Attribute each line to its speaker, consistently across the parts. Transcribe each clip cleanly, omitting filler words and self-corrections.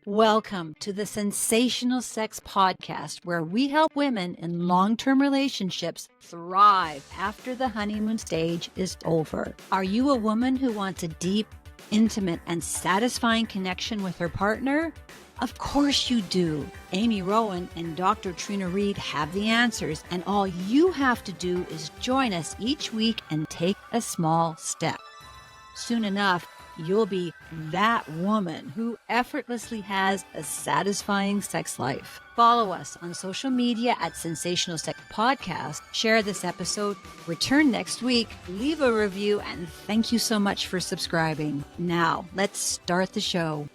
Speaker 1: Welcome to the Sensational Sex Podcast, where we help women in long-term relationships thrive after the honeymoon stage is over. Are you a woman who wants a deep, intimate, and satisfying connection with her partner? Of course you do. Amy Rowan and Dr. Trina Reed have the answers, and all you have to do is join us each week and take a small step. Soon enough, you'll be that woman who effortlessly has a satisfying sex life. Follow us on social media at Sensational Sex Podcast. Share this episode. Return next week. Leave a review. And thank you so much for subscribing. Now, let's start the show.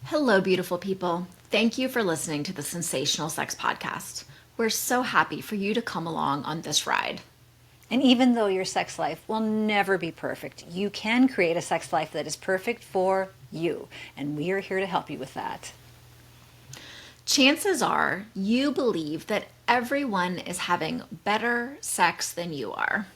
Speaker 2: Hello, beautiful people. Thank you for listening to the Sensational Sex Podcast. We're so happy for you to come along on this ride.
Speaker 1: And even though your sex life will never be perfect, you can create a sex life that is perfect for you. And we are here to help you with that.
Speaker 2: Chances are you believe that everyone is having better sex than you are.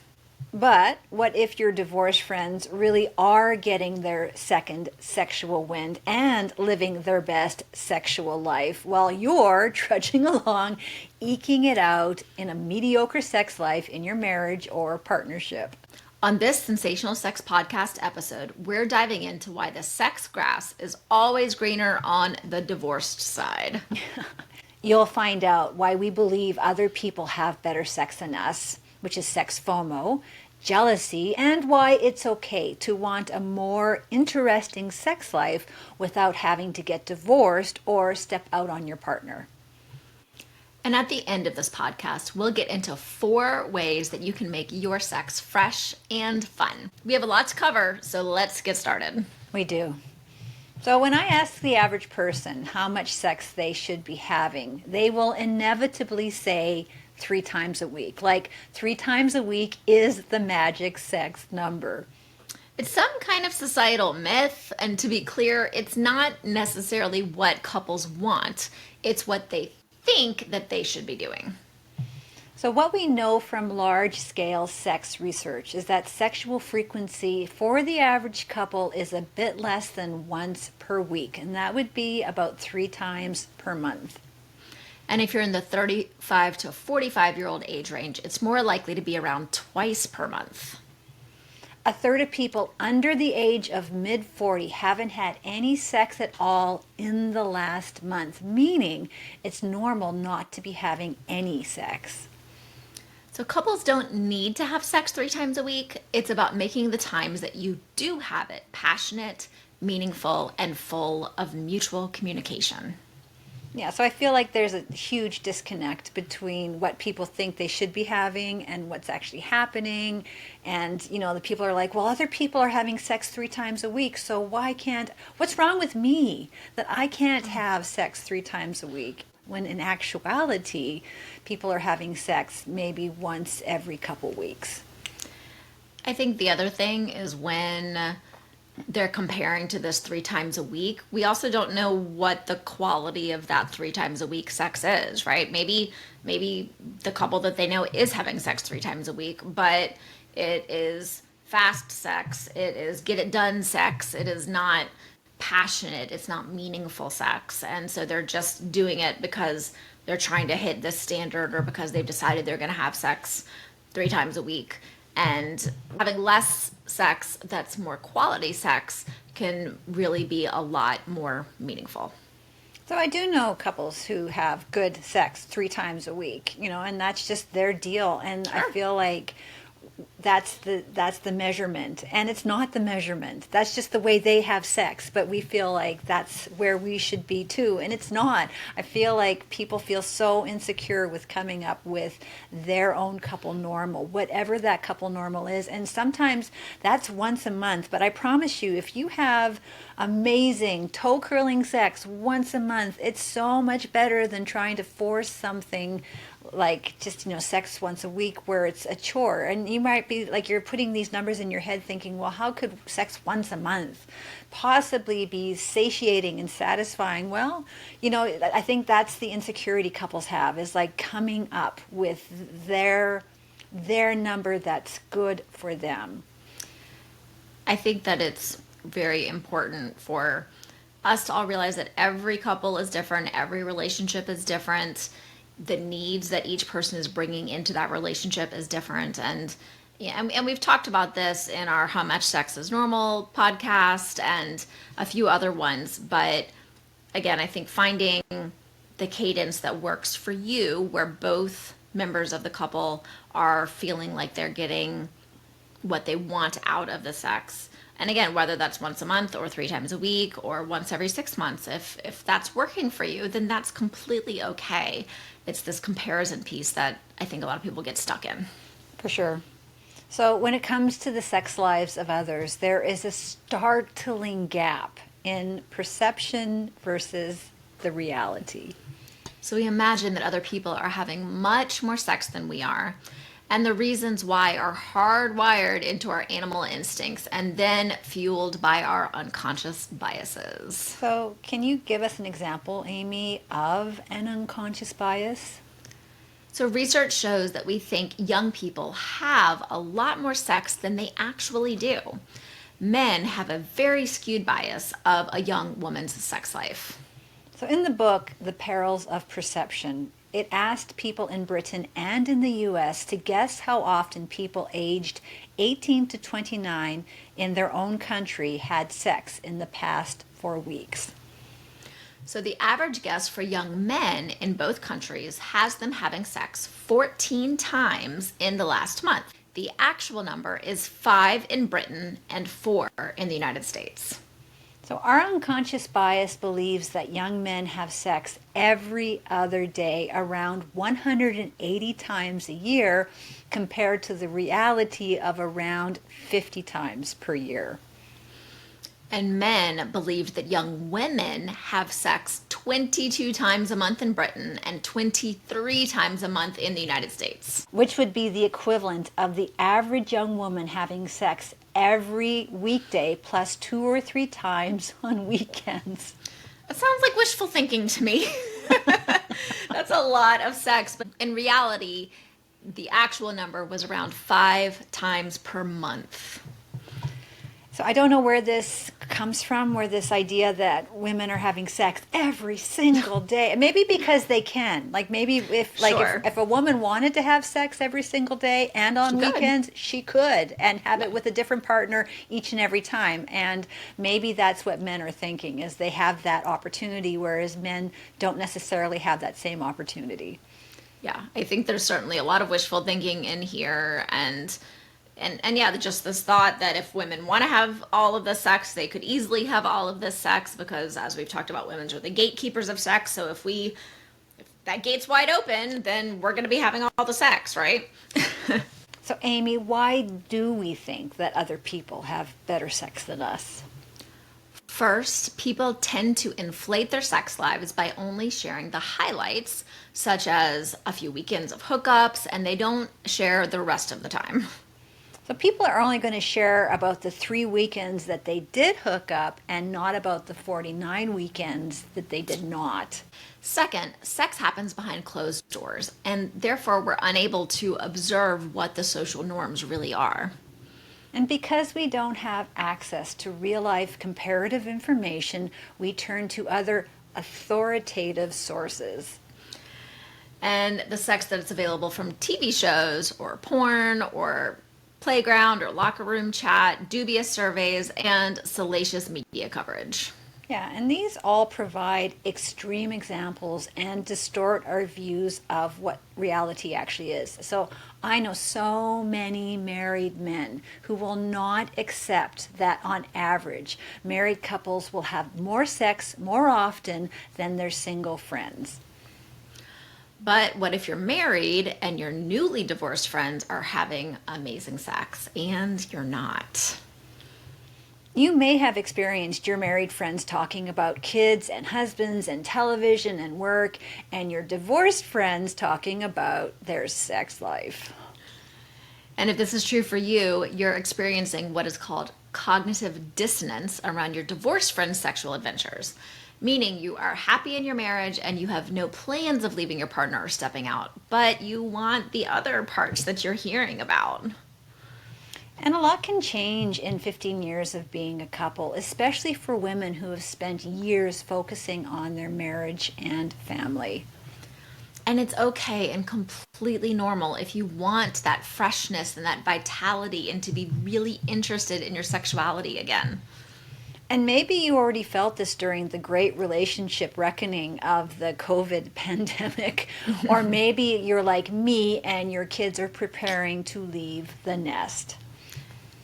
Speaker 1: But what if your divorced friends really are getting their second sexual wind and living their best sexual life while you're trudging along, eking it out in a mediocre sex life in your marriage or partnership?
Speaker 2: On this Sensational Sex Podcast episode, we're diving into why the sex grass is always greener on the divorced side.
Speaker 1: You'll find out why we believe other people have better sex than us, which is sex FOMO, jealousy, and why it's okay to want a more interesting sex life without having to get divorced or step out on your partner.
Speaker 2: And at the end of this podcast, we'll get into 4 ways that you can make your sex fresh and fun. We have a lot to cover, so let's get started.
Speaker 1: We do. So when I ask the average person how much sex they should be having, they will inevitably say 3 times a week. Like 3 times a week is the magic sex number.
Speaker 2: It's some kind of societal myth, and to be clear, it's not necessarily what couples want. It's what they think that they should be doing.
Speaker 1: So what we know from large-scale sex research is that sexual frequency for the average couple is a bit less than once per week, and that would be about 3 times per month.
Speaker 2: And if you're in the 35 to 45-year-old age range, it's more likely to be around twice per month.
Speaker 1: A third of people under the age of mid-40 haven't had any sex at all in the last month, meaning it's normal not to be having any sex.
Speaker 2: So couples don't need to have sex 3 times a week. It's about making the times that you do have it passionate, meaningful, and full of mutual communication.
Speaker 1: Yeah, so I feel like there's a huge disconnect between what people think they should be having and what's actually happening. And, you know, the people are like, well, other people are having sex 3 times a week, so what's wrong with me that I can't have sex 3 times a week? When in actuality, people are having sex maybe once every couple weeks.
Speaker 2: I think the other thing is when they're comparing to this 3 times a week, we also don't know what the quality of that 3 times a week sex is, right? Maybe the couple that they know is having sex 3 times a week, but it is fast sex, it is get it done sex, it is not passionate, it's not meaningful sex, and so they're just doing it because they're trying to hit this standard or because they've decided they're going to have sex 3 times a week. And having less sex that's more quality sex can really be a lot more meaningful.
Speaker 1: So I do know couples who have good sex 3 times a week, you know, and that's just their deal. And
Speaker 2: Sure.
Speaker 1: I feel like that's the measurement, and it's not the measurement. That's just the way they have sex, but we feel like that's where we should be too, and it's not. I feel like people feel so insecure with coming up with their own couple normal, whatever that couple normal is, and sometimes that's once a month. But I promise you, if you have amazing toe curling sex once a month, it's so much better than trying to force something like just, you know, sex once a week where it's a chore. And you might be like, you're putting these numbers in your head thinking, well, how could sex once a month possibly be satiating and satisfying? Well, you know, I think that's the insecurity couples have, is like coming up with their number that's good for them.
Speaker 2: I think that it's very important for us to all realize that every couple is different, every relationship is different, the needs that each person is bringing into that relationship is different. And yeah, and we've talked about this in our How Much Sex is Normal podcast and a few other ones. But again, I think finding the cadence that works for you, where both members of the couple are feeling like they're getting what they want out of the sex. And again, whether that's once a month or 3 times a week or once every 6 months, if that's working for you, then that's completely okay. It's this comparison piece that I think a lot of people get stuck in.
Speaker 1: For sure. So when it comes to the sex lives of others, there is a startling gap in perception versus the reality.
Speaker 2: So we imagine that other people are having much more sex than we are. And the reasons why are hardwired into our animal instincts and then fueled by our unconscious biases.
Speaker 1: So can you give us an example, Amy, of an unconscious bias?
Speaker 2: So research shows that we think young people have a lot more sex than they actually do. Men have a very skewed bias of a young woman's sex life.
Speaker 1: So in the book, The Perils of Perception, it asked people in Britain and in the US to guess how often people aged 18 to 29 in their own country had sex in the past 4 weeks.
Speaker 2: So the average guess for young men in both countries has them having sex 14 times in the last month. The actual number is 5 in Britain and 4 in the United States.
Speaker 1: So our unconscious bias believes that young men have sex every other day, around 180 times a year, compared to the reality of around 50 times per year.
Speaker 2: And men believe that young women have sex 22 times a month in Britain and 23 times a month in the United States.
Speaker 1: Which would be the equivalent of the average young woman having sex every weekday plus 2 or 3 times on weekends.
Speaker 2: That sounds like wishful thinking to me. That's a lot of sex. But in reality, the actual number was around 5 times per month.
Speaker 1: So I don't know where this comes from, where this idea that women are having sex every single day. Maybe because they can. Like maybe if a woman wanted to have sex every single day and on weekends, she could and have it with a different partner each and every time. And maybe that's what men are thinking, is they have that opportunity, whereas men don't necessarily have that same opportunity.
Speaker 2: Yeah, I think there's certainly a lot of wishful thinking in here, and yeah, just this thought that if women want to have all of this sex, they could easily have all of this sex because, as we've talked about, women are the gatekeepers of sex. So if that gate's wide open, then we're going to be having all the sex, right?
Speaker 1: So Amy, why do we think that other people have better sex than us?
Speaker 2: First, people tend to inflate their sex lives by only sharing the highlights, such as a few weekends of hookups, and they don't share the rest of the time.
Speaker 1: So people are only going to share about the 3 weekends that they did hook up and not about the 49 weekends that they did not.
Speaker 2: Second, sex happens behind closed doors, and therefore we're unable to observe what the social norms really are.
Speaker 1: And because we don't have access to real-life comparative information, we turn to other authoritative sources.
Speaker 2: And the sex that is available from TV shows or porn or playground or locker room chat, dubious surveys, and salacious media coverage.
Speaker 1: Yeah, and these all provide extreme examples and distort our views of what reality actually is. So I know so many married men who will not accept that on average, married couples will have more sex more often than their single friends.
Speaker 2: But what if you're married and your newly divorced friends are having amazing sex and you're not?
Speaker 1: You may have experienced your married friends talking about kids and husbands and television and work, and your divorced friends talking about their sex life.
Speaker 2: And if this is true for you, you're experiencing what is called cognitive dissonance around your divorced friends' sexual adventures. Meaning you are happy in your marriage and you have no plans of leaving your partner or stepping out, but you want the other parts that you're hearing about.
Speaker 1: And a lot can change in 15 years of being a couple, especially for women who have spent years focusing on their marriage and family.
Speaker 2: And it's okay and completely normal if you want that freshness and that vitality and to be really interested in your sexuality again.
Speaker 1: And maybe you already felt this during the great relationship reckoning of the COVID pandemic, or maybe you're like me and your kids are preparing to leave the nest.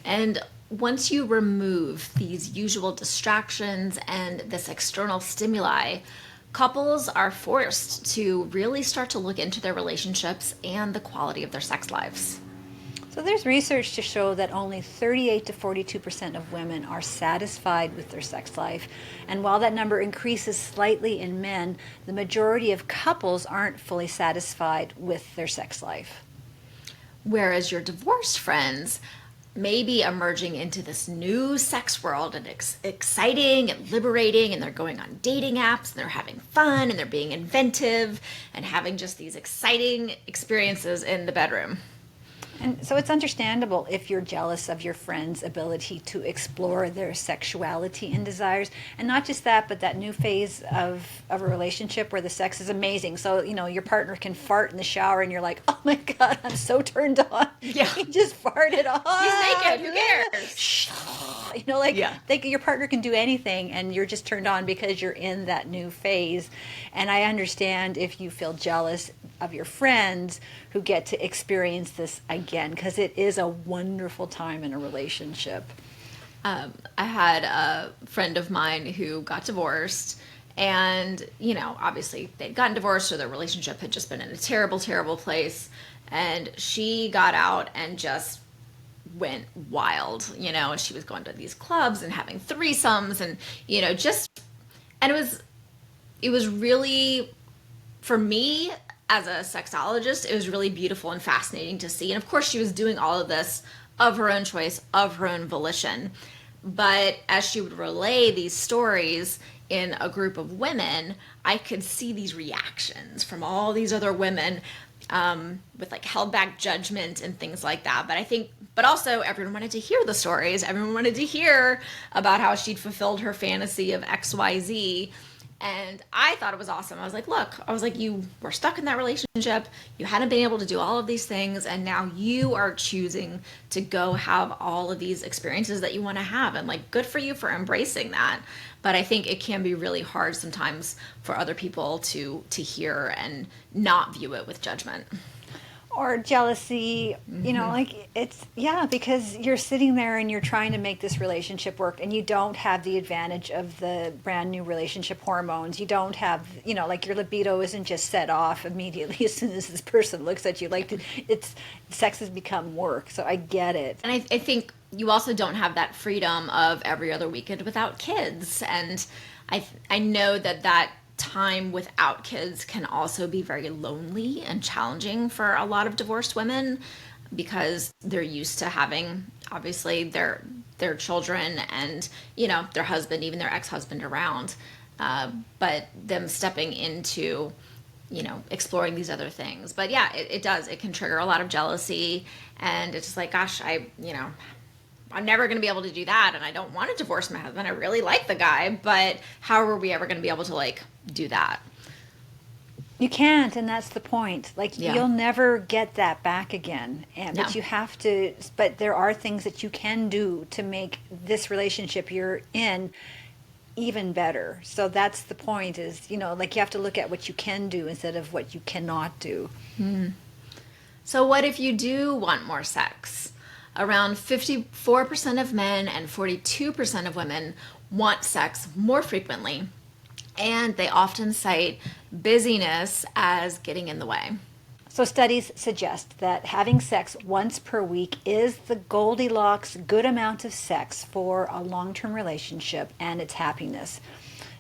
Speaker 2: And once you remove these usual distractions and this external stimuli, couples are forced to really start to look into their relationships and the quality of their sex lives.
Speaker 1: So there's research to show that only 38 to 42% of women are satisfied with their sex life. And while that number increases slightly in men, the majority of couples aren't fully satisfied with their sex life.
Speaker 2: Whereas your divorced friends may be emerging into this new sex world and exciting and liberating, and they're going on dating apps and they're having fun and they're being inventive and having just these exciting experiences in the bedroom.
Speaker 1: And so it's understandable if you're jealous of your friend's ability to explore their sexuality and desires. And not just that, but that new phase of a relationship where the sex is amazing. So, your partner can fart in the shower and you're like, oh my God, I'm so turned on.
Speaker 2: Yeah.
Speaker 1: He just farted on.
Speaker 2: He's naked, who cares?
Speaker 1: Your partner can do anything and you're just turned on because you're in that new phase. And I understand if you feel jealous of your friends who get to experience this again, because it is a wonderful time in a relationship.
Speaker 2: I had a friend of mine who got divorced, and obviously they'd gotten divorced, so their relationship had just been in a terrible, terrible place, and she got out and just went wild, and she was going to these clubs and having threesomes and and it was really, for me as a sexologist, it was really beautiful and fascinating to see. And of course she was doing all of this of her own choice, of her own volition. But as she would relay these stories in a group of women, I could see these reactions from all these other women with like held back judgment and things like that. But also everyone wanted to hear the stories. Everyone wanted to hear about how she'd fulfilled her fantasy of XYZ. And I thought it was awesome. I was like, you were stuck in that relationship. You hadn't been able to do all of these things. And now you are choosing to go have all of these experiences that you want to have. And like, good for you for embracing that. But I think it can be really hard sometimes for other people to hear and not view it with judgment.
Speaker 1: Or jealousy, because you're sitting there and you're trying to make this relationship work and you don't have the advantage of the brand new relationship hormones. You don't have, your libido isn't just set off immediately as soon as this person looks at you. Sex has become work. So I get it.
Speaker 2: And I think you also don't have that freedom of every other weekend without kids. And I know that time without kids can also be very lonely and challenging for a lot of divorced women, because they're used to having obviously their children and their husband, even their ex-husband around, but them stepping into exploring these other things. But yeah, it can trigger a lot of jealousy, and it's just like, gosh, I'm never going to be able to do that, and I don't want to divorce my husband. I really like the guy, but how are we ever going to be able to do that?
Speaker 1: You can't, and that's the point. You'll never get that back again. But you have to. But there are things that you can do to make this relationship you're in even better. So that's the point. Is you have to look at what you can do instead of what you cannot do.
Speaker 2: So what if you do want more sex? Around 54% of men and 42% of women want sex more frequently, and they often cite busyness as getting in the way.
Speaker 1: So studies suggest that having sex once per week is the Goldilocks good amount of sex for a long-term relationship and its happiness.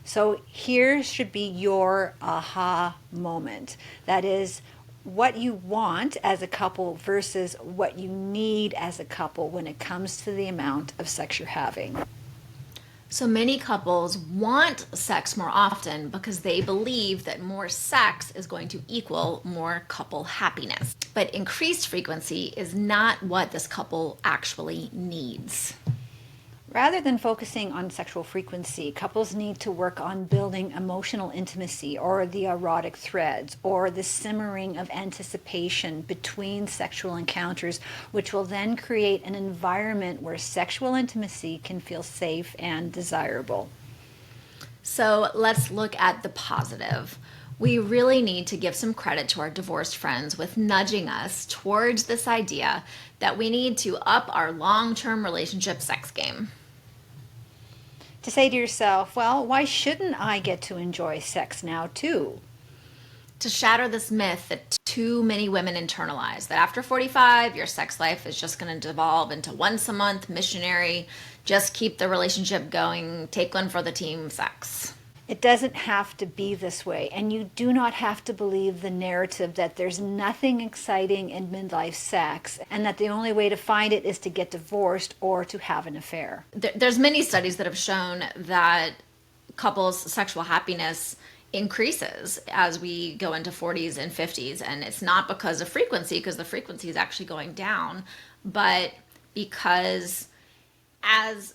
Speaker 1: So here should be your aha moment. That is, what you want as a couple versus what you need as a couple when it comes to the amount of sex you're having.
Speaker 2: So many couples want sex more often because they believe that more sex is going to equal more couple happiness. But increased frequency is not what this couple actually needs.
Speaker 1: Rather than focusing on sexual frequency, couples need to work on building emotional intimacy or the erotic threads or the simmering of anticipation between sexual encounters, which will then create an environment where sexual intimacy can feel safe and desirable.
Speaker 2: So let's look at the positive. We really need to give some credit to our divorced friends with nudging us towards this idea that we need to up our long-term relationship sex game.
Speaker 1: To say to yourself, well, why shouldn't I get to enjoy sex now too?
Speaker 2: To shatter this myth that too many women internalize, that after 45, your sex life is just going to devolve into once a month missionary, just keep the relationship going, take one for the team sex.
Speaker 1: It doesn't have to be this way, and you do not have to believe the narrative that there's nothing exciting in midlife sex and that the only way to find it is to get divorced or to have an affair.
Speaker 2: There's many studies that have shown that couples' sexual happiness increases as we go into 40s and 50s, and it's not because of frequency, because the frequency is actually going down, but because as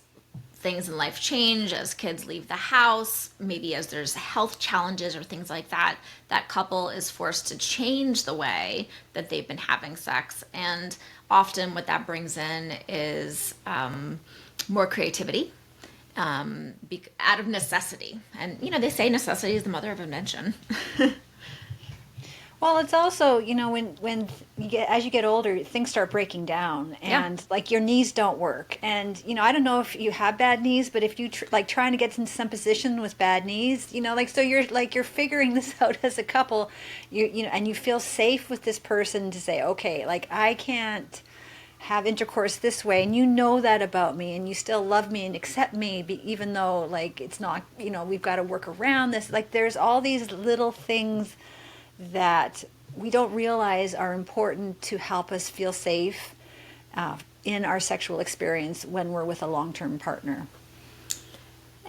Speaker 2: things in life change, as kids leave the house, maybe as there's health challenges or things like that, that couple is forced to change the way that they've been having sex. And often what that brings in is more creativity out of necessity. And, they say necessity is the mother of invention.
Speaker 1: Well, it's also, when as you get older, things start breaking down, and like your knees don't work. And, I don't know if you have bad knees, but if you trying to get into some position with bad knees, so you're figuring this out as a couple, and you feel safe with this person to say, okay, I can't have intercourse this way, and you know that about me, and you still love me and accept me, even though it's not, we've got to work around this. There's all these little things that we don't realize are important to help us feel safe in our sexual experience when we're with a long-term partner.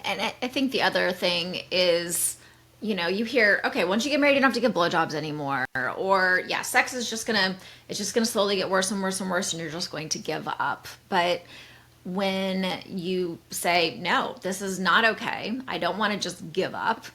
Speaker 2: And I think the other thing is, you hear, okay, once you get married, you don't have to give blowjobs anymore. Or, sex is just gonna slowly get worse and worse and worse, and you're just going to give up. But when you say, no, this is not okay, I don't want to just give up,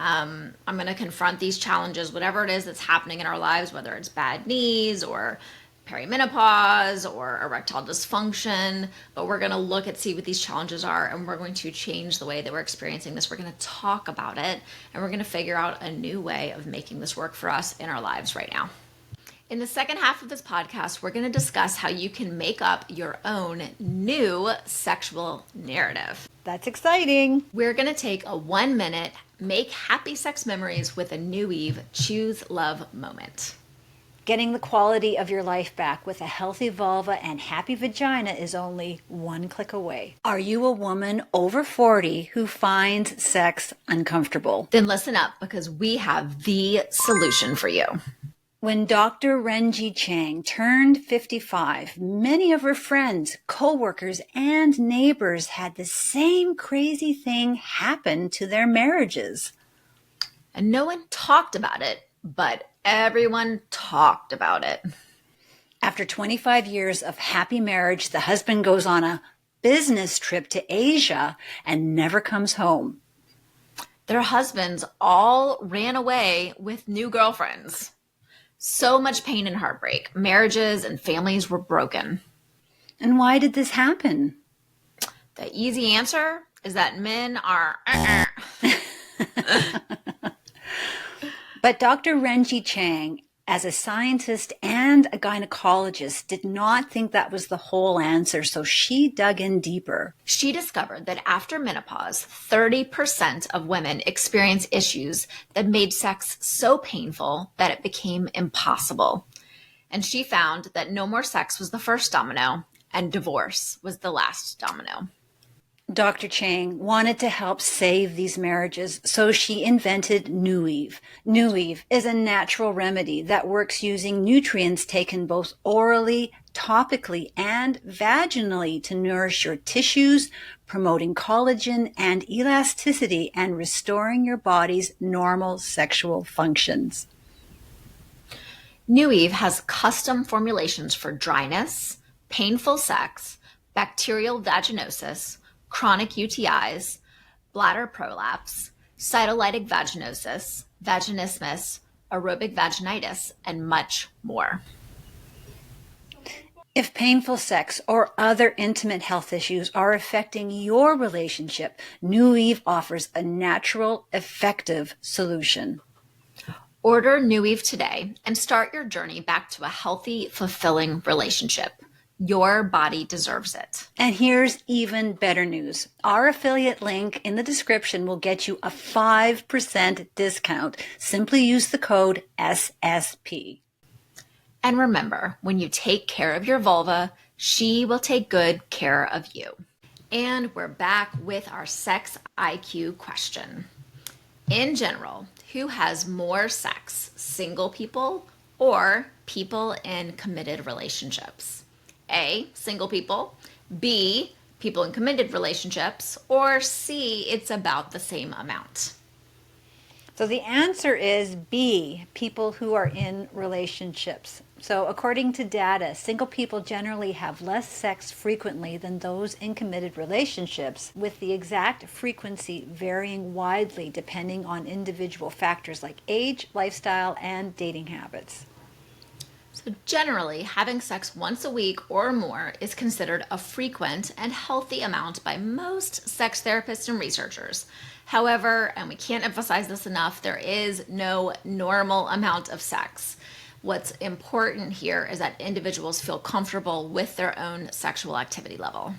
Speaker 2: I'm going to confront these challenges, whatever it is that's happening in our lives, whether it's bad knees or perimenopause or erectile dysfunction, but we're going to see what these challenges are, and we're going to change the way that we're experiencing this. We're going to talk about it, and we're going to figure out a new way of making this work for us in our lives right now. In the second half of this podcast, we're going to discuss how you can make up your own new sexual narrative.
Speaker 1: That's exciting.
Speaker 2: We're going to take a 1-minute make happy sex memories with a New Eve choose love moment.
Speaker 1: Getting the quality of your life back with a healthy vulva and happy vagina is only one click away. Are you a woman over 40 who finds sex uncomfortable?
Speaker 2: Then listen up, because we have the solution for you.
Speaker 1: When Dr. Renji Chang turned 55, many of her friends, co-workers, and neighbors had the same crazy thing happen to their marriages.
Speaker 2: And no one talked about it, but everyone talked about it.
Speaker 1: After 25 years of happy marriage, the husband goes on a business trip to Asia and never comes home.
Speaker 2: Their husbands all ran away with new girlfriends. So much pain and heartbreak. Marriages and families were broken.
Speaker 1: And why did this happen?
Speaker 2: The easy answer is that men are...
Speaker 1: But Dr. Renji Chang, as a scientist and a gynecologist, did not think that was the whole answer, so she dug in deeper.
Speaker 2: She discovered that after menopause, 30% of women experience issues that made sex so painful that it became impossible. And she found that no more sex was the first domino, and divorce was the last domino.
Speaker 1: Dr. Chang wanted to help save these marriages, so she invented New Eve. New Eve is a natural remedy that works using nutrients taken both orally, topically, and vaginally to nourish your tissues, promoting collagen and elasticity, and restoring your body's normal sexual functions.
Speaker 2: New Eve has custom formulations for dryness, painful sex, bacterial vaginosis, chronic UTIs, bladder prolapse, cytolytic vaginosis, vaginismus, aerobic vaginitis, and much more.
Speaker 1: If painful sex or other intimate health issues are affecting your relationship, New Eve offers a natural, effective solution.
Speaker 2: Order New Eve today and start your journey back to a healthy, fulfilling relationship. Your body deserves it.
Speaker 1: And here's even better news. Our affiliate link in the description will get you a 5% discount. Simply use the code SSP.
Speaker 2: And remember, when you take care of your vulva, she will take good care of you. And we're back with our sex IQ question. In general, who has more sex, single people or people in committed relationships? A, single people, B, people in committed relationships, or C, it's about the same amount.
Speaker 1: So the answer is B, people who are in relationships. So according to data, single people generally have less sex frequently than those in committed relationships, with the exact frequency varying widely depending on individual factors like age, lifestyle, and dating habits.
Speaker 2: So generally, having sex once a week or more is considered a frequent and healthy amount by most sex therapists and researchers. However, and we can't emphasize this enough, there is no normal amount of sex. What's important here is that individuals feel comfortable with their own sexual activity level.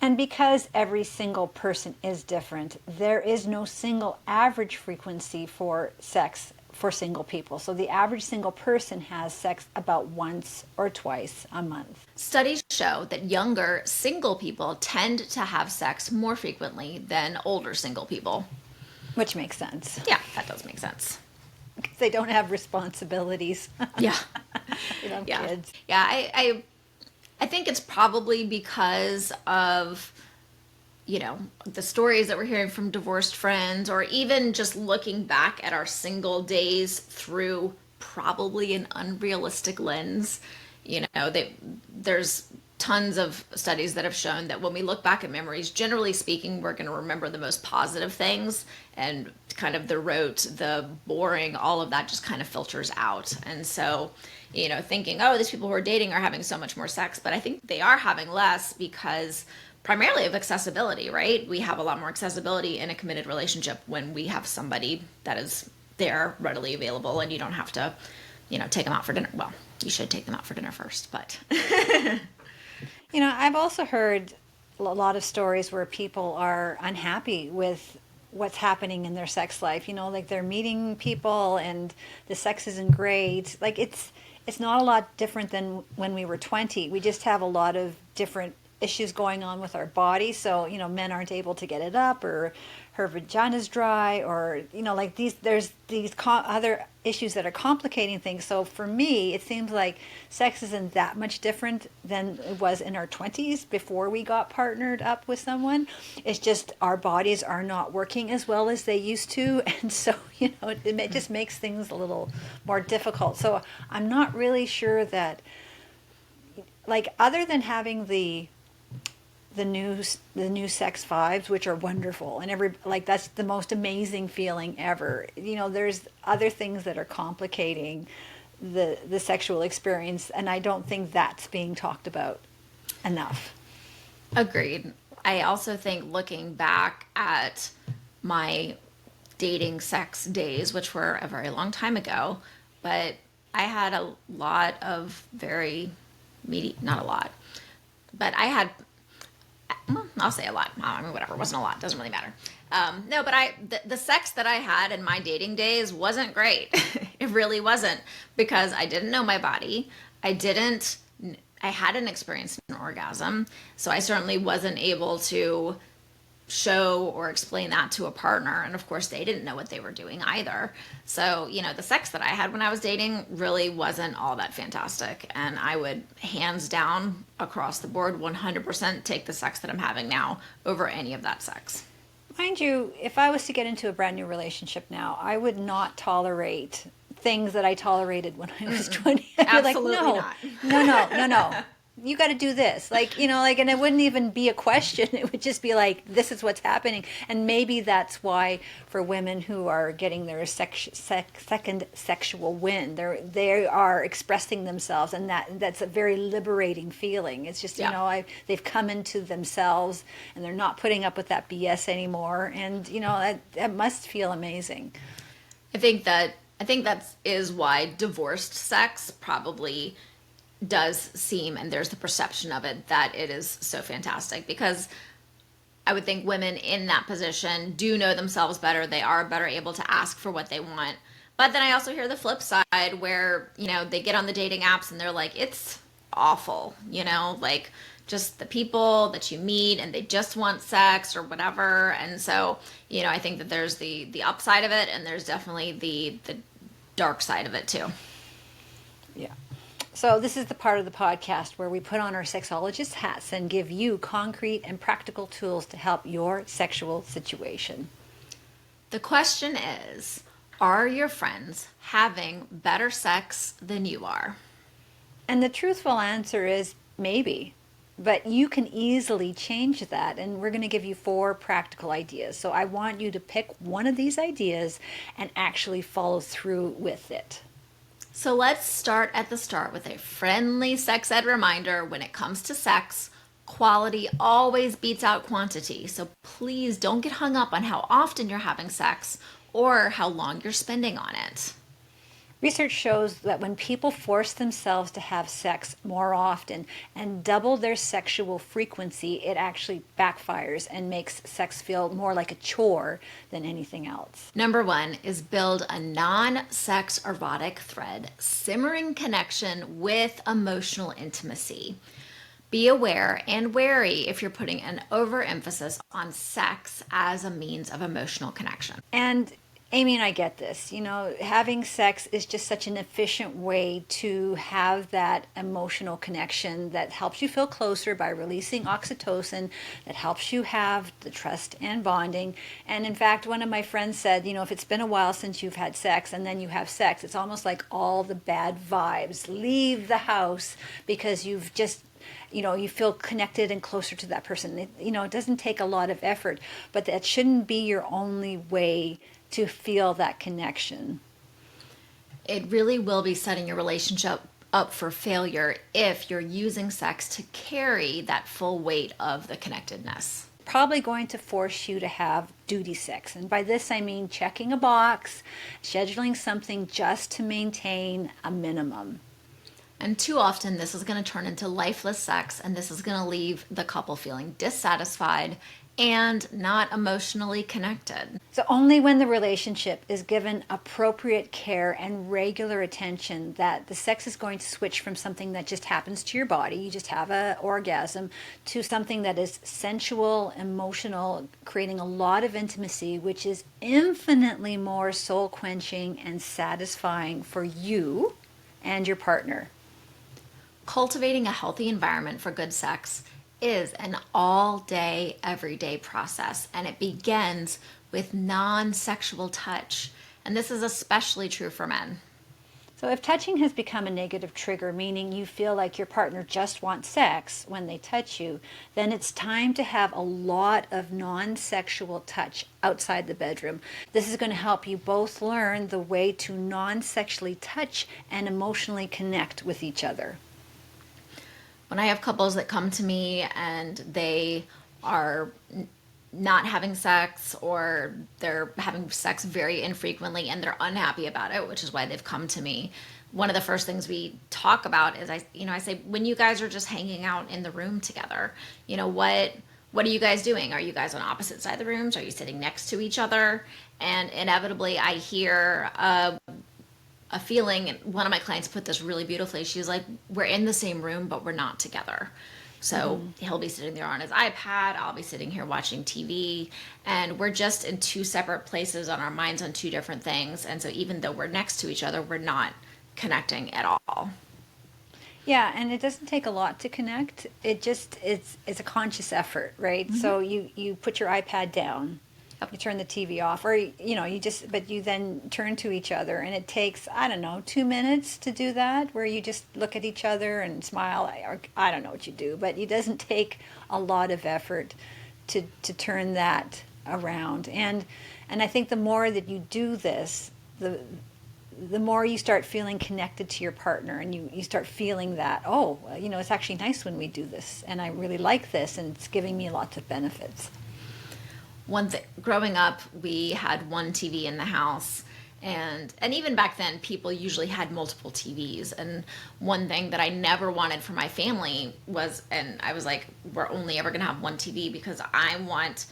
Speaker 1: And because every single person is different, there is no single average frequency for sex for single people. So the average single person has sex about once or twice a month.
Speaker 2: Studies show that younger single people tend to have sex more frequently than older single people.
Speaker 1: Which makes sense.
Speaker 2: Yeah, that does make sense.
Speaker 1: Because they don't have responsibilities.
Speaker 2: Yeah.
Speaker 1: They don't have
Speaker 2: Yeah.
Speaker 1: kids.
Speaker 2: Yeah, I think it's probably because of, you know, the stories that we're hearing from divorced friends, or even just looking back at our single days through probably an unrealistic lens. You know, there's tons of studies that have shown that when we look back at memories, generally speaking, we're going to remember the most positive things, and kind of the rote, the boring, all of that just kind of filters out. And so, you know, thinking, oh, these people who are dating are having so much more sex, but I think they are having less because primarily of accessibility, right? We have a lot more accessibility in a committed relationship when we have somebody that is there readily available, and you don't have to, you know, take them out for dinner. Well, you should take them out for dinner first, but.
Speaker 1: You know, I've also heard a lot of stories where people are unhappy with what's happening in their sex life. You know, like they're meeting people and the sex isn't great. Like it's not a lot different than when we were 20. We just have a lot of different issues going on with our body. So, you know, men aren't able to get it up, or her vagina's dry, or, you know, like there's these other issues that are complicating things. So for me, it seems like sex isn't that much different than it was in our 20s before we got partnered up with someone. It's just our bodies are not working as well as they used to. And so, you know, it just makes things a little more difficult. So I'm not really sure that, like, other than having the new sex vibes, which are wonderful, and that's the most amazing feeling ever. You know, there's other things that are complicating the sexual experience, and I don't think that's being talked about enough.
Speaker 2: Agreed. I also think, looking back at my dating sex days, which were a very long time ago, but I had a lot of very meaty, not a lot, but I had, well, I'll say a lot. I mean, whatever. It wasn't a lot. Doesn't really matter. No, but the sex that I had in my dating days wasn't great. It really wasn't, because I didn't know my body. I hadn't experienced an orgasm. So I certainly wasn't able to show or explain that to a partner. And of course, they didn't know what they were doing either. So, you know, the sex that I had when I was dating really wasn't all that fantastic. And I would, hands down, across the board, 100% take the sex that I'm having now over any of that sex.
Speaker 1: Mind you, if I was to get into a brand new relationship now, I would not tolerate things that I tolerated when I was 20. I'd be
Speaker 2: Absolutely
Speaker 1: like,
Speaker 2: not.
Speaker 1: no. You got to do this. Like, and it wouldn't even be a question. It would just be like, this is what's happening. And maybe that's why for women who are getting their second sexual wind, they are expressing themselves. And that's a very liberating feeling. It's just, they've come into themselves and they're not putting up with that BS anymore. And, that must feel amazing.
Speaker 2: I think that is why divorced sex probably does seem, and there's the perception of it, that it is so fantastic, because I would think women in that position do know themselves better. They are better able to ask for what they want. But then I also hear the flip side where, they get on the dating apps and they're like, it's awful, like just the people that you meet and they just want sex or whatever. And so, I think that there's the upside of it, and there's definitely the dark side of it too.
Speaker 1: Yeah. So this is the part of the podcast where we put on our sexologist hats and give you concrete and practical tools to help your sexual situation.
Speaker 2: The question is, are your friends having better sex than you are?
Speaker 1: And the truthful answer is maybe, but you can easily change that. And we're going to give you 4 practical ideas. So I want you to pick one of these ideas and actually follow through with it.
Speaker 2: So let's start at the start with a friendly sex ed reminder. When it comes to sex, quality always beats out quantity. So please don't get hung up on how often you're having sex or how long you're spending on it.
Speaker 1: Research shows that when people force themselves to have sex more often and double their sexual frequency, it actually backfires and makes sex feel more like a chore than anything else.
Speaker 2: Number 1 is build a non-sex erotic thread, simmering connection with emotional intimacy. Be aware and wary if you're putting an overemphasis on sex as a means of emotional connection.
Speaker 1: And Amy and I get this. Having sex is just such an efficient way to have that emotional connection that helps you feel closer by releasing oxytocin, that helps you have the trust and bonding. And in fact, one of my friends said, if it's been a while since you've had sex and then you have sex, it's almost like all the bad vibes leave the house because you've just you feel connected and closer to that person. It doesn't take a lot of effort, but that shouldn't be your only way to feel that connection.
Speaker 2: It really will be setting your relationship up for failure if you're using sex to carry that full weight of the connectedness.
Speaker 1: Probably going to force you to have duty sex. And by this I mean checking a box, scheduling something just to maintain a minimum.
Speaker 2: And too often this is going to turn into lifeless sex, and this is going to leave the couple feeling dissatisfied and not emotionally connected.
Speaker 1: So only when the relationship is given appropriate care and regular attention that the sex is going to switch from something that just happens to your body, you just have an orgasm, to something that is sensual, emotional, creating a lot of intimacy, which is infinitely more soul-quenching and satisfying for you and your partner.
Speaker 2: Cultivating a healthy environment for good sex is an all-day, everyday process, and it begins with non-sexual touch. And this is especially true for men.
Speaker 1: So if touching has become a negative trigger, meaning you feel like your partner just wants sex when they touch you, then it's time to have a lot of non-sexual touch outside the bedroom. This is going to help you both learn the way to non-sexually touch and emotionally connect with each other.
Speaker 2: When I have couples that come to me and they are not having sex, or they're having sex very infrequently and they're unhappy about it, which is why they've come to me, one of the first things we talk about is I say, when you guys are just hanging out in the room together, what are you guys doing? Are you guys on opposite sides of the rooms? Are you sitting next to each other? And inevitably I hear a feeling, and one of my clients put this really beautifully. She was like, we're in the same room, but we're not together. So he'll be sitting there on his iPad, I'll be sitting here watching TV, and we're just in 2 separate places on our minds on 2 different things. And so even though we're next to each other, we're not connecting at all.
Speaker 1: Yeah, and it doesn't take a lot to connect. It's a conscious effort, right? So you put your iPad down. You turn the TV off, or but you then turn to each other, and it takes, I don't know, 2 minutes to do that, where you just look at each other and smile, or I don't know what you do, but it doesn't take a lot of effort to turn that around. And I think the more that you do this, the more you start feeling connected to your partner, and you start feeling that, it's actually nice when we do this, and I really like this, and it's giving me lots of benefits.
Speaker 2: One thing, growing up, we had one TV in the house, and even back then, people usually had multiple TVs. And one thing that I never wanted for my family was, and I was like, we're only ever going to have one TV because I want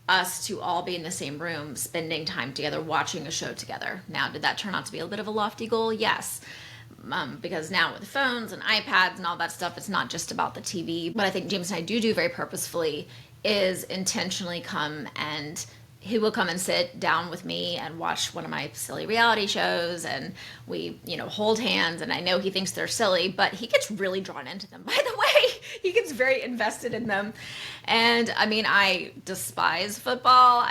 Speaker 2: us to all be in the same room, spending time together, watching a show together. Now, did that turn out to be a bit of a lofty goal? Yes. Because now with phones and iPads and all that stuff, it's not just about the TV. But I think James and I do very purposefully is intentionally he will come and sit down with me and watch one of my silly reality shows, and we, hold hands, and I know he thinks they're silly, but he gets really drawn into them, by the way. He gets very invested in them. And I mean, I despise football.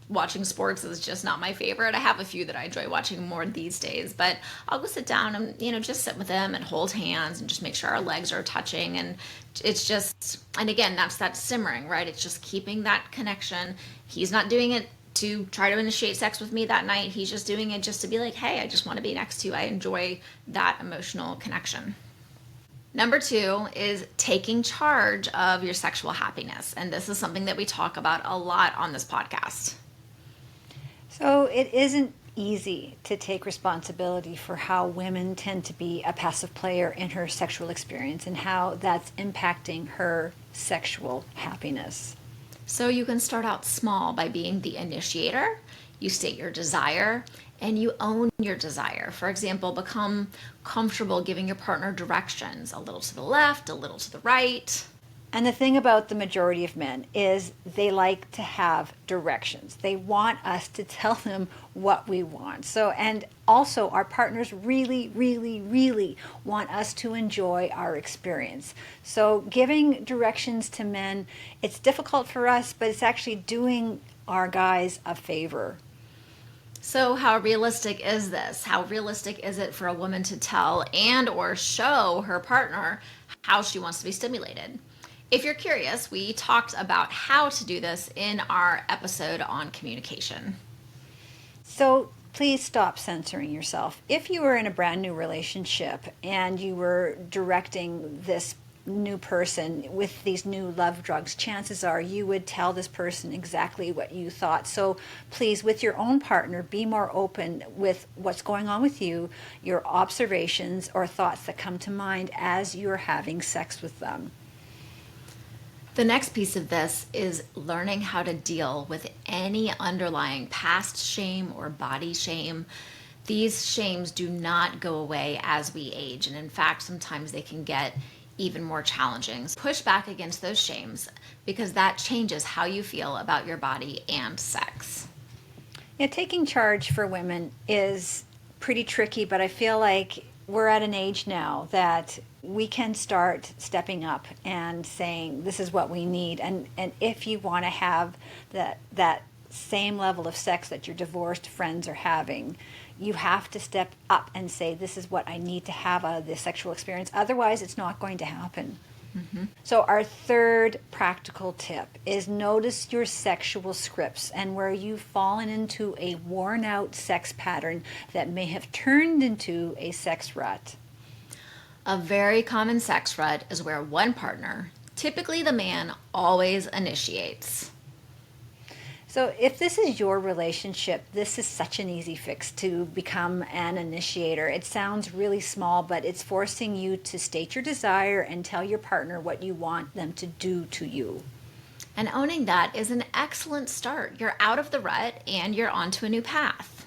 Speaker 2: Watching sports is just not my favorite. I have a few that I enjoy watching more these days, but I'll go sit down and, just sit with him and hold hands and just make sure our legs are touching. And it's just, and again, that's that simmering, right? It's just keeping that connection. He's not doing it to try to initiate sex with me that night. He's just doing it just to be like, hey, I just want to be next to you. I enjoy that emotional connection. Number 2 is taking charge of your sexual happiness. And this is something that we talk about a lot on this podcast.
Speaker 1: So it isn't easy to take responsibility for how women tend to be a passive player in her sexual experience and how that's impacting her sexual happiness.
Speaker 2: So you can start out small by being the initiator. You state your desire and you own your desire. For example, become comfortable giving your partner directions, a little to the left, a little to the right.
Speaker 1: And the thing about the majority of men is they like to have directions. They want us to tell them what we want. So, and also our partners really, really, really want us to enjoy our experience. So giving directions to men, it's difficult for us, but it's actually doing our guys a favor.
Speaker 2: So how realistic is this? How realistic is it for a woman to tell and or show her partner how she wants to be stimulated? If you're curious, we talked about how to do this in our episode on communication.
Speaker 1: So please stop censoring yourself. If you were in a brand new relationship and you were directing this new person with these new love drugs, chances are you would tell this person exactly what you thought. So please, with your own partner, be more open with what's going on with you, your observations or thoughts that come to mind as you're having sex with them.
Speaker 2: The next piece of this is learning how to deal with any underlying past shame or body shame. These shames do not go away as we age, and in fact, sometimes they can get even more challenging. Push back against those shames because that changes how you feel about your body and sex.
Speaker 1: Yeah, taking charge for women is pretty tricky, but I feel like we're at an age now that we can start stepping up and saying this is what we need, and if you want to have that same level of sex that your divorced friends are having, you have to step up and say this is what I need to have out of this sexual experience, otherwise it's not going to happen. Mm-hmm. So our third practical tip is notice your sexual scripts and where you've fallen into a worn out sex pattern that may have turned into a sex rut.
Speaker 2: A very common sex rut is where one partner, typically the man, always initiates.
Speaker 1: So if this is your relationship, this is such an easy fix to become an initiator. It sounds really small, but it's forcing you to state your desire and tell your partner what you want them to do to you.
Speaker 2: And owning that is an excellent start. You're out of the rut and you're onto a new path.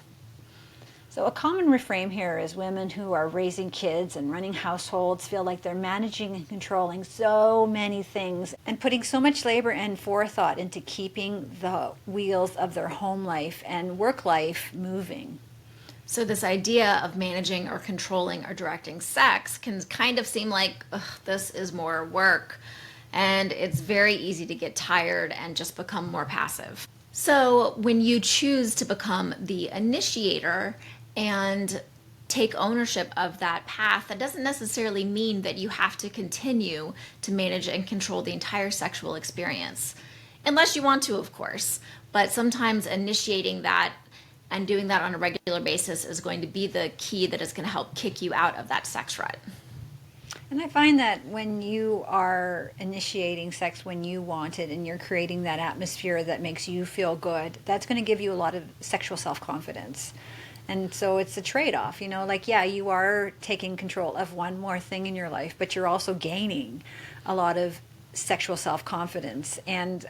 Speaker 1: So a common refrain here is women who are raising kids and running households feel like they're managing and controlling so many things and putting so much labor and forethought into keeping the wheels of their home life and work life moving.
Speaker 2: So this idea of managing or controlling or directing sex can kind of seem like, this is more work, and it's very easy to get tired and just become more passive. So when you choose to become the initiator and take ownership of that path, that doesn't necessarily mean that you have to continue to manage and control the entire sexual experience. Unless you want to, of course. But sometimes initiating that and doing that on a regular basis is going to be the key that is going to help kick you out of that sex rut.
Speaker 1: And I find that when you are initiating sex when you want it and you're creating that atmosphere that makes you feel good, that's going to give you a lot of sexual self-confidence. And so it's a trade-off, like, yeah, you are taking control of one more thing in your life, but you're also gaining a lot of sexual self-confidence. And,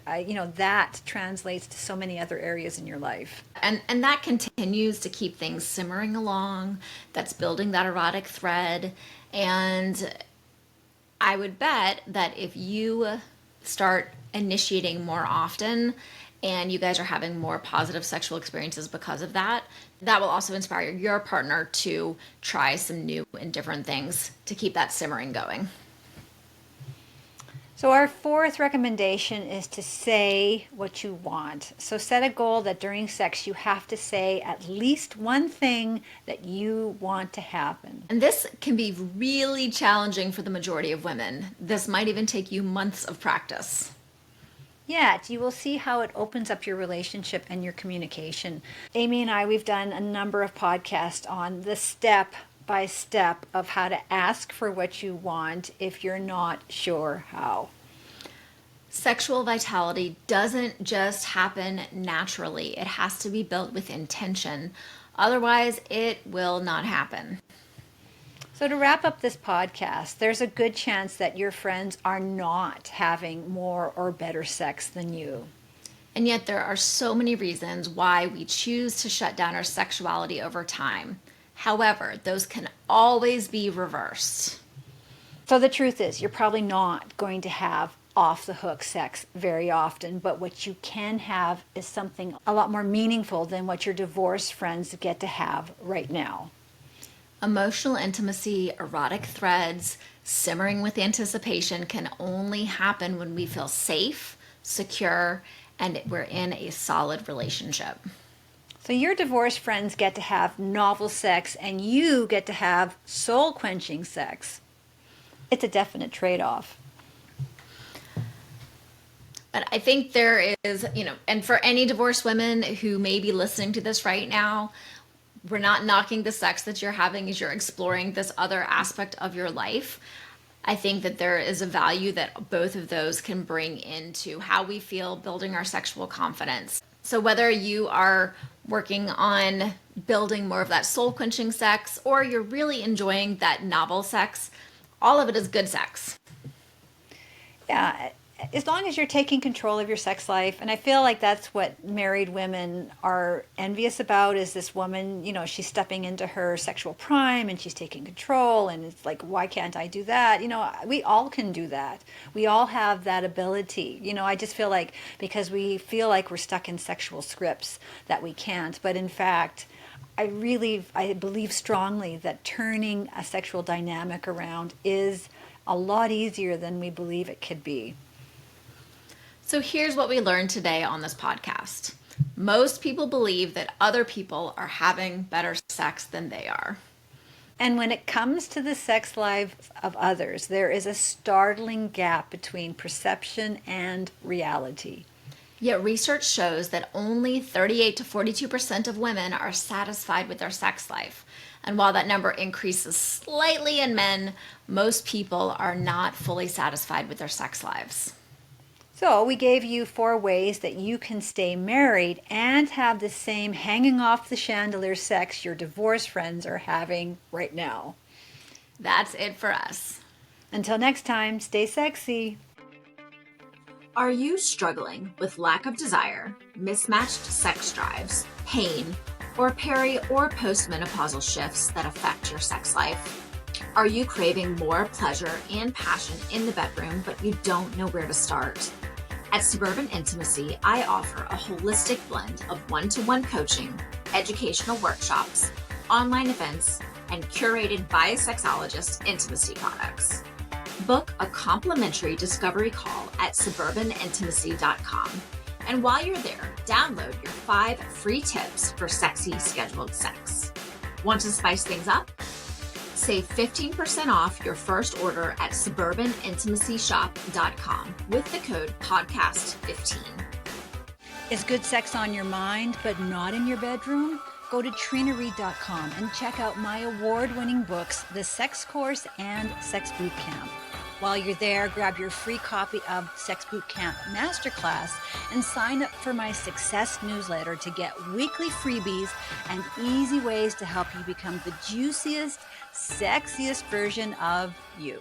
Speaker 1: that translates to so many other areas in your life.
Speaker 2: And that continues to keep things simmering along. That's building that erotic thread. And I would bet that if you start initiating more often and you guys are having more positive sexual experiences because of that, that will also inspire your partner to try some new and different things to keep that simmering going.
Speaker 1: So our fourth recommendation is to say what you want. So set a goal that during sex you have to say at least one thing that you want to happen.
Speaker 2: And this can be really challenging for the majority of women. This might even take you months of practice.
Speaker 1: Yet you will see how it opens up your relationship and your communication. Amy and I, we've done a number of podcasts on the step by step of how to ask for what you want if you're not sure how.
Speaker 2: Sexual vitality doesn't just happen naturally. It has to be built with intention. Otherwise, it will not happen.
Speaker 1: So to wrap up this podcast, there's a good chance that your friends are not having more or better sex than you.
Speaker 2: And yet there are so many reasons why we choose to shut down our sexuality over time. However, those can always be reversed.
Speaker 1: So the truth is, you're probably not going to have off-the-hook sex very often, but what you can have is something a lot more meaningful than what your divorced friends get to have right now.
Speaker 2: Emotional intimacy, erotic threads, simmering with anticipation can only happen when we feel safe, secure, and we're in a solid relationship.
Speaker 1: So your divorced friends get to have novel sex and you get to have soul-quenching sex. It's a definite trade-off.
Speaker 2: But I think there is, and for any divorced women who may be listening to this right now, we're not knocking the sex that you're having as you're exploring this other aspect of your life. I think that there is a value that both of those can bring into how we feel building our sexual confidence. So whether you are working on building more of that soul-quenching sex or you're really enjoying that novel sex, all of it is good sex.
Speaker 1: Yeah, as long as you're taking control of your sex life. And I feel like that's what married women are envious about, is this woman, she's stepping into her sexual prime and she's taking control. And it's like, why can't I do that? We all can do that. We all have that ability. I just feel like because we feel like we're stuck in sexual scripts that we can't. But in fact, I believe strongly that turning a sexual dynamic around is a lot easier than we believe it could be.
Speaker 2: So here's what we learned today on this podcast. Most people believe that other people are having better sex than they are.
Speaker 1: And when it comes to the sex lives of others, there is a startling gap between perception and reality.
Speaker 2: Yet research shows that only 38 to 42% of women are satisfied with their sex life. And while that number increases slightly in men, most people are not fully satisfied with their sex lives.
Speaker 1: So we gave you 4 ways that you can stay married and have the same hanging off the chandelier sex your divorced friends are having right now.
Speaker 2: That's it for us.
Speaker 1: Until next time, stay sexy.
Speaker 2: Are you struggling with lack of desire, mismatched sex drives, pain, or peri or postmenopausal shifts that affect your sex life? Are you craving more pleasure and passion in the bedroom, but you don't know where to start? At Suburban Intimacy, I offer a holistic blend of one-to-one coaching, educational workshops, online events, and curated by a sexologist intimacy products. Book a complimentary discovery call at suburbanintimacy.com. And while you're there, download your 5 free tips for sexy scheduled sex. Want to spice things up? Save 15% off your first order at suburbanintimacyshop.com with the code podcast15.
Speaker 1: Is good sex on your mind but not in your bedroom? Go to trinareed.com and check out my award-winning books, The Sex Course and Sex Boot Camp. While you're there, grab your free copy of Sex Boot Camp Masterclass and sign up for my Success newsletter to get weekly freebies and easy ways to help you become the juiciest, sexiest version of you.